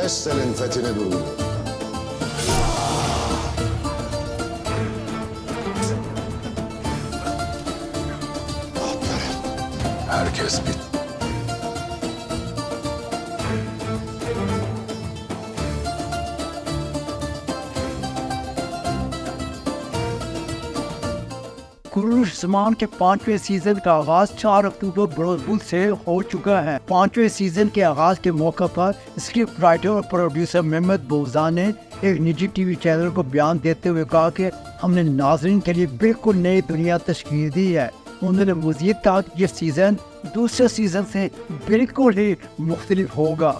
Vessel'in fethini durduruyor. Herkes bitti. कुरुश ज़मान के 5वें season का आगाज 4 अक्टूबर बॉलीवुड से हो चुका है। 5वें सीजन के आगाज के मौके पर स्क्रिप्ट राइटर और प्रोड्यूसर मोहम्मद बोज़ा ने एक निजी टीवी चैनल को बयान देते हुए कहा कि हमने नाज़रीन के लिए बिल्कुल नई दुनिया तश्कील दी है। उन्होंने मज़ीद कहा कि ये सीज़न दूसरे सीज़न से बिल्कुल ही मुख्तलिफ होगा।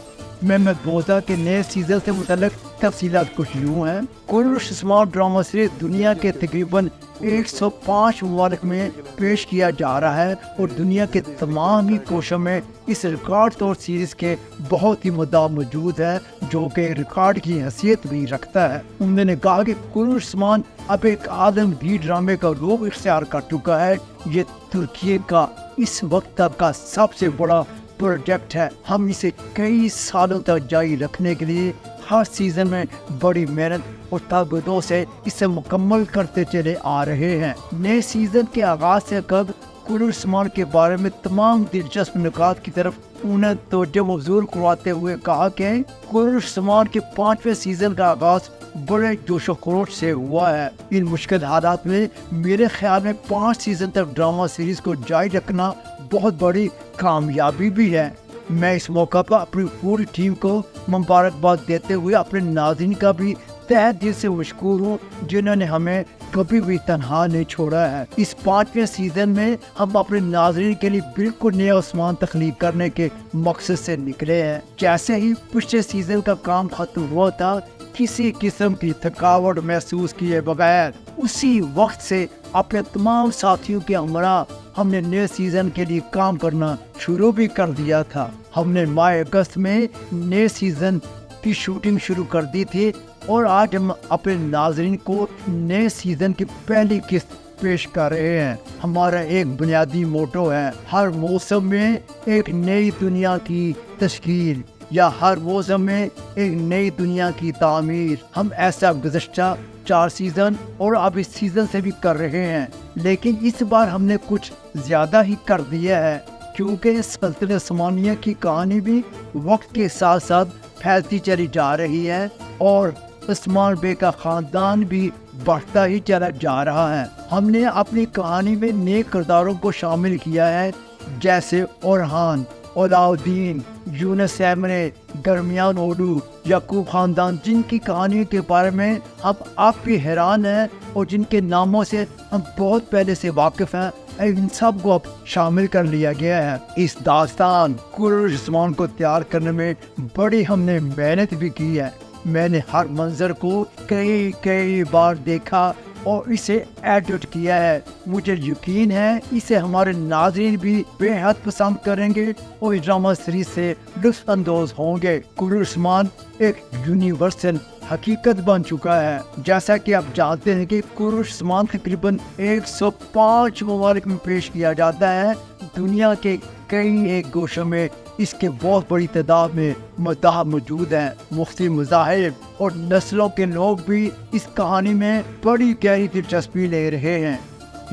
मोहम्मद बोज़ा के नए सीज़न से मुतल्लिक़ तफसीलात कुछ यूँ हैं। कुरुश ज़मान ड्रामा सीरीज़ दुनिया के तकरीबन 105 ममालिक में पेश किया जा रहा है और दुनिया के तमाम ही कोशों में इस रिकॉर्ड तोड़ सीरीज़ के बहुत ही मुद्दा मौजूद है, जो कि रिकॉर्ड की हैसियत भी रखता है। उन्होंने कहा कि कुरुश ज़मान अब एक आलमगीर ड्रामे का रूप इख्तियार कर चुका है। ये तुर्की का इस वक्त तक का सबसे बड़ा प्रोजेक्ट है। हम इसे कई सालों तक जारी रखने के लिए हर सीज़न में बड़ी मेहनत और ताबदों से इसे मुकम्मल करते चले आ रहे हैं। नए सीज़न के आगाज़ से कब कुरुश ज़मान के बारे में तमाम दिलचस्प निकात की तरफ उन्हें तवज्जो मबज़ूल करवाते हुए कहा कि कुरुश ज़मान के 5वें सीज़न का आगाज़ बड़े जोशो खरोश से हुआ है। इन मुश्किल हालात में मेरे ख्याल में 5 सीज़न तक ड्रामा सीरीज़ को जारी रखना बहुत बड़ी कामयाबी भी है। मैं इस मौका पर अपनी पूरी टीम को मुबारकबाद देते हुए अपने नाज़रीन का भी तहे दिल से मशकूर हूँ, जिन्होंने हमें कभी भी तन्हा नहीं छोड़ा है। इस 5वें सीज़न में हम अपने नाज़रीन के लिए बिल्कुल नया आसमान तख्लीक करने के मकसद से निकले हैं। जैसे ही पिछले सीज़न का काम खत्म हुआ था, किसी किस्म की थकावट महसूस किए बगैर उसी वक्त से अपने तमाम साथियों के हमरा हमने नए सीज़न के लिए काम करना शुरू भी कर दिया था। हमने माह अगस्त में नए सीज़न की शूटिंग शुरू कर दी थी और आज हम अपने नाज़रीन को नए सीज़न की पहली किस्त पेश कर रहे हैं। हमारा एक बुनियादी मोटो है, हर मौसम में एक नई दुनिया की तश्कील या हर मौसम में एक नई दुनिया की तामीर। हम ऐसा गुज़श्ता 4 सीज़न और अब इस सीज़न से भी कर रहे हैं, लेकिन इस बार हमने कुछ ज़्यादा ही कर दिया है, क्योंकि सल्तनत उस्मानिया की कहानी भी वक्त के साथ साथ फैलती चली जा रही है और उस्मान बे का ख़ानदान भी बढ़ता ही चला जा रहा है। हमने अपनी कहानी में नए किरदारों को शामिल किया है, जैसे ओरहान, अलाउद्दीन, यूनुस एमरे, दरमियान ओलू, याकूब ख़ानदान, जिनकी कहानी के बारे में हम आप भी हैरान हैं और जिनके नामों से हम बहुत पहले से वाकिफ़ हैं। इन सब को अब शामिल कर लिया गया है। इस दास्तान कुरुश ज़मान को तैयार करने में बड़ी हमने मेहनत भी की है। मैंने हर मंजर को कई बार देखा और इसे एडिट किया है। मुझे यकीन है इसे हमारे नाज़रीन भी बेहद पसंद करेंगे और इस ड्रामा सीरीज से लुत्फ़ अंदोज़ होंगे। कुरुश ज़मान एक यूनिवर्सल हकीकत बन चुका है। जैसा कि आप जानते हैं कि कुरुश ज़मान तकरीबन 105 ममालिक में पेश किया जाता है। दुनिया के कई एक गोशों में इसके बहुत बड़ी तादाद में मदाह मौजूद हैं। मुख्तलिफ मज़ाहिब और नस्लों के लोग भी इस कहानी में बड़ी गहरी दिलचस्पी ले रहे हैं।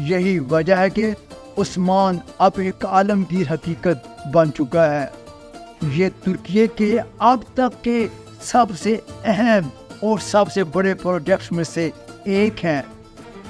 यही वजह है कि उस्मान अब एक आलमगीर हकीकत बन चुका है। ये तुर्की के अब तक के सबसे अहम और सबसे बड़े प्रोजेक्ट्स में से एक है।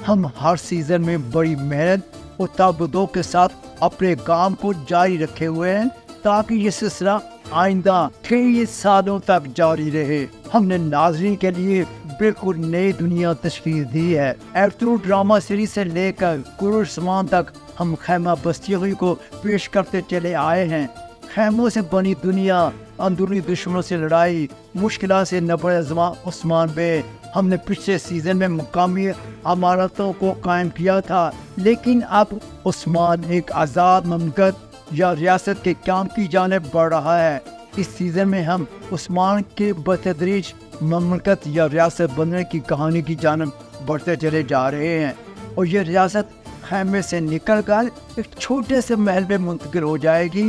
हम हर सीज़न में बड़ी मेहनत और ताबदों के साथ अपने काम को जारी रखे हुए हैं, ताकि ये सिलसिला आइंदा कई सालों तक जारी रहे। हमने नाज़रीन के लिए बिल्कुल नई दुनिया तशकील दी है। एक्टू ड्रामा सीरीज से लेकर कुरुश ज़मान तक हम खैमा बस्तियों को पेश करते चले आए हैं। खैमों से बनी दुनिया, अंदरूनी दुश्मनों से लड़ाई, मुश्किलात से नबड़ ज़मा उस्मान बे। हमने पिछले सीज़न में मुकामी अमारतों को कायम किया था, लेकिन अब उस्मान एक आज़ाद ममलकत या रियासत के काम की जानिब बढ़ रहा है। इस सीज़न में हम उस्मान के बतदरीज ममलकत या रियासत बनने की कहानी की जानिब बढ़ते चले जा रहे हैं और ये रियासत खैमे से निकल कर एक छोटे से महल में मुंतकिल हो जाएगी।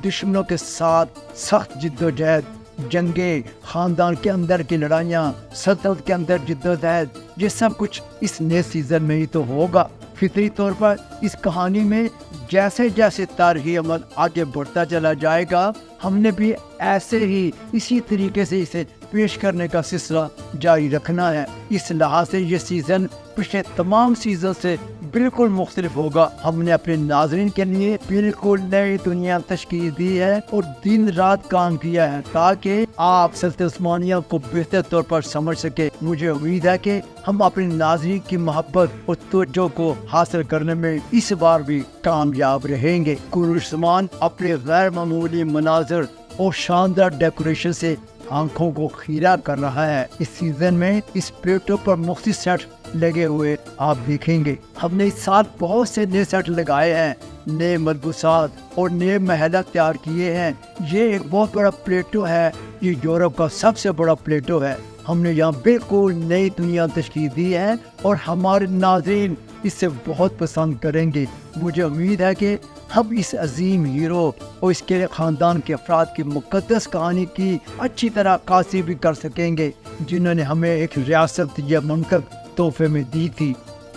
दुश्मनों के साथ सख्त जिद्दोजहद जंगे, ख़ानदान के अंदर की लड़ाइयाँ, सल्तनत के अंदर जिद्दोजहद, ये सब कुछ इस नए सीज़न में ही तो होगा। फितरी तौर पर इस कहानी में जैसे जैसे तारीख़ी अमल आगे बढ़ता चला जाएगा, हमने भी ऐसे ही इसी तरीके से इसे पेश करने का सिलसिला जारी रखना है। इस लिहाज से ये सीज़न पिछले तमाम सीज़न से बिल्कुल मुख्तलिफ होगा। हमने अपने नाज़रीन के लिए बिल्कुल नई दुनिया तश्कील दी है और दिन रात काम किया है ताकि आप सल्तनत उस्मानिया को बेहतर तौर पर समझ सके। मुझे उम्मीद है कि हम अपने नाज़रीन की मोहब्बत और तवज्जो को हासिल करने में इस बार भी कामयाब रहेंगे। कुर्र उस्मान अपने गैर मामूली मनाज़र और शानदार डेकोरेशन से आंखों को खीरा कर रहा है। इस सीजन में इस प्लेटों पर मुख्तलिफ सेट लगे हुए आप देखेंगे। हमने इस साल बहुत से नए सेट लगाए हैं, नए मलबूसात और नए महलात तैयार किए हैं। ये एक बहुत बड़ा प्लेटो है, ये यूरोप का सबसे बड़ा प्लेटो है। हमने यहाँ बिल्कुल नई दुनिया तश्कील दी है और हमारे नाज़रीन इसे बहुत पसंद करेंगे। मुझे उम्मीद है कि हम इस अजीम हीरो और इसके ख़ानदान के अफराद की मुक़द्दस कहानी की अच्छी तरह कासी भी कर सकेंगे, जिन्होंने हमें एक रियासत या मुमलकत तोहफे में दी थी।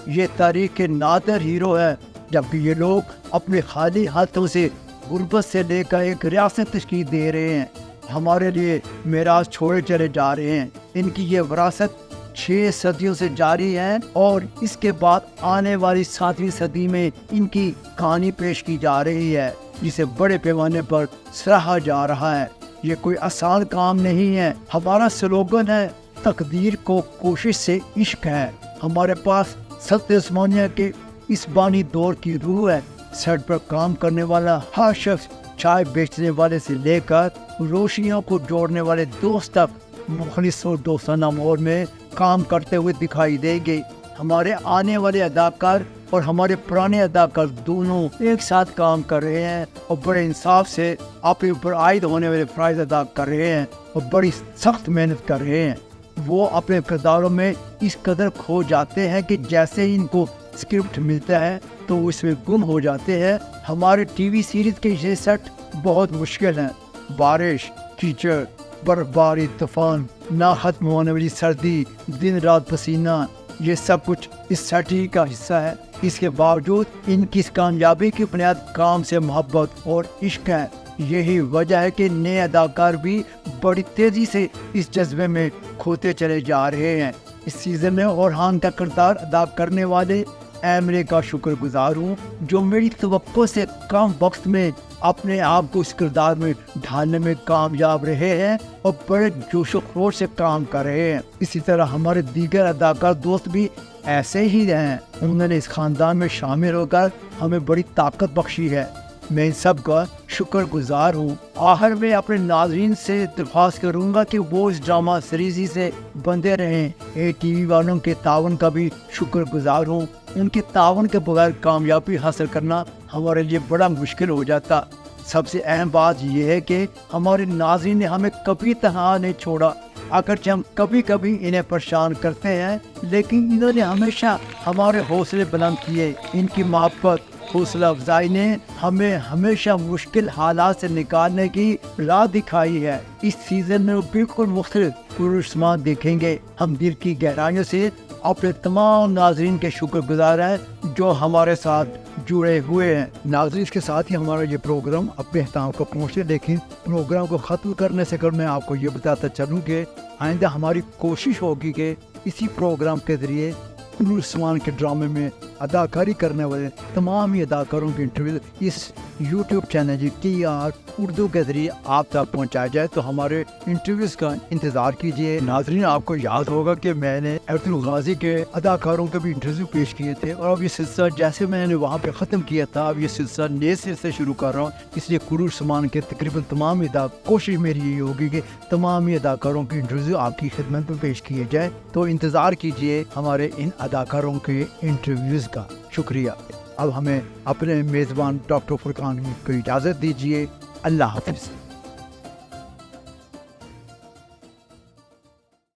ये तारीख़ के नादर हीरो है, जबकि ये लोग अपने खाली हाथों से गुर्बत से लेकर एक रियासत तश्कील दे रहे हैं, हमारे लिए मेराज छोड़े चले जा रहे हैं। इनकी ये विरासत 6 सदियों से जारी है और इसके बाद आने वाली 7वीं सदी में इनकी कहानी पेश की जा रही है, जिसे बड़े पैमाने पर सराहा जा रहा है। ये कोई आसान काम नहीं है। हमारा स्लोगन है, तकदीर को कोशिश से इश्क है। हमारे पास सल्तनत उस्मानिया के इस बानी दौर की रूह है। सेट पर काम करने वाला हर शख्स, चाय बेचने वाले से लेकर रोशियों को जोड़ने वाले दोस्त तक, मुखलिस और दोस्ताना माहौल में काम करते हुए दिखाई देंगे। हमारे आने वाले अदाकार और हमारे पुराने अदाकार दोनों एक साथ काम कर रहे हैं और बड़े इंसाफ से अपने ऊपर आयद होने वाले फ़राइज़ अदा कर रहे हैं और बड़ी सख्त मेहनत कर रहे हैं। वो अपने किरदारों में इस कदर खो जाते हैं कि जैसे ही इनको स्क्रिप्ट मिलता है तो उसमें गुम हो जाते हैं। हमारे टीवी सीरीज़ के ये सेट बहुत मुश्किल हैं। बारिश, कीचड़, बर्फबारी, तूफान, ना खत्म होने वाली सर्दी, दिन रात पसीना, ये सब कुछ इस सेट ही का हिस्सा है। इसके बावजूद इनकी इस कामयाबी की बुनियाद काम से मोहब्बत और इश्क है। यही वजह है कि नए अदाकार भी बड़ी तेज़ी से इस जज्बे में खोते चले जा रहे हैं। इस सीज़न में ओरहान का किरदार अदा करने वाले एमरे का शुक्रगुजार हूँ, जो मेरी तवक्को से कम वक्त में अपने आप को इस किरदार में ढालने में कामयाब रहे हैं और बड़े जोश व खरोश से काम कर रहे हैं। इसी तरह हमारे दीगर अदाकार दोस्त भी ऐसे ही हैं। उन्होंने इस ख़ानदान में शामिल होकर हमें बड़ी ताकत बख्शी है। मैं इन सब का शुक्रगुजार हूँ। आखिर में अपने नाज़रीन से दरख्वास्त करूँगा कि वो इस ड्रामा सीरीज़ से बंधे रहें। ATV वालों के तावन का भी शुक्रगुजार हूँ। उनके तावन के बगैर कामयाबी हासिल करना हमारे लिए बड़ा मुश्किल हो जाता। सबसे अहम बात यह है कि हमारे नाज़रीन ने हमें कभी तनहा नहीं छोड़ा। अगरचे हम कभी कभी इन्हें परेशान करते हैं, लेकिन इन्होंने हमेशा हमारे हौसले बुलंद किए। इनकी मोहब्बत, हौसला अफजाई ने हमें हमेशा मुश्किल हालात से निकालने की राह दिखाई है। इस सीज़न में बिल्कुल मुख्तलिफ कुर्र उस्मान देखेंगे। हम दिल की गहराइयों से अपने तमाम नाज़रीन के शुक्रगुजार हैं जो हमारे साथ जुड़े हुए हैं। नाज़रीन के साथ ही हमारा ये प्रोग्राम अपने अख्ताम को पहुँचे, लेकिन प्रोग्राम को ख़त्म करने से कर मैं आपको ये बताता चलूँ कि आइंदा हमारी कोशिश होगी कि इसी प्रोग्राम के ज़रिए कुर्र उस्मान के ड्रामे में अदाकारी करने वाले तमाम ही अदाकारों की इंटरव्यू इस YouTube चैनल TR उर्दू के ज़रिए आप तक पहुंचाया जाए, तो हमारे इंटरव्यूज़ का इंतज़ार कीजिए। नाज़रीन, आपको याद होगा कि मैंने अब्दुल गाज़ी के अदाकारों के भी इंटरव्यू पेश किए थे और अब ये सिलसिला जैसे मैंने वहाँ पे ख़त्म किया था, अब ये सिलसिला नए सिरे से शुरू कर रहा हूँ। इसलिए कुर्र उस्मान के तकरीबन तमाम कोशिश मेरी यही होगी कि तमाम ही अदाकारों की इंटरव्यू आपकी खिदमत में पेश किए जाए, तो इंतज़ार कीजिए हमारे इन अदाकारों के इंटरव्यूज़ का। शुक्रिया। अब हमें अपने मेज़बान डॉक्टर फुरकान को इजाज़त दीजिए। अल्लाह हाफ़िज़।